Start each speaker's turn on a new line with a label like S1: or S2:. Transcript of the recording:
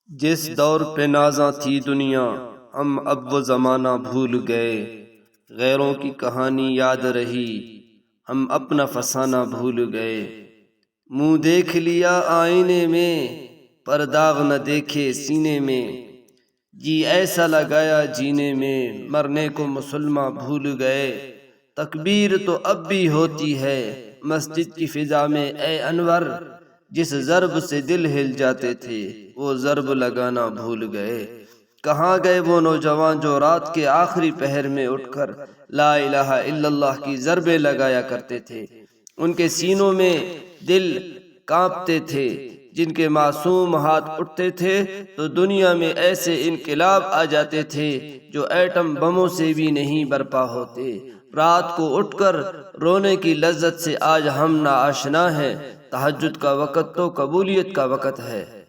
S1: جس دور پہ نازاں تھی دنیا ہم اب وہ زمانہ بھول گئے، غیروں کی کہانی یاد رہی ہم اپنا فسانہ بھول گئے۔ منہ دیکھ لیا آئینے میں پر داغ نہ دیکھے سینے میں، جی ایسا لگایا جینے میں مرنے کو مسلماں بھول گئے۔ تکبیر تو اب بھی ہوتی ہے مسجد کی فضا میں اے انور، جس ضرب سے دل ہل جاتے تھے وہ ضرب لگانا بھول گئے۔ کہاں گئے وہ نوجوان جو رات کے آخری پہر میں اٹھ کر لا الہ الا اللہ کی ضربیں لگایا کرتے تھے؟ ان کے سینوں میں دل کانپتے تھے، جن کے معصوم ہاتھ اٹھتے تھے تو دنیا میں ایسے انقلاب آ جاتے تھے جو ایٹم بموں سے بھی نہیں برپا ہوتے۔ رات کو اٹھ کر رونے کی لذت سے آج ہم نا آشنا ہیں، تہجد کا وقت تو قبولیت کا وقت ہے۔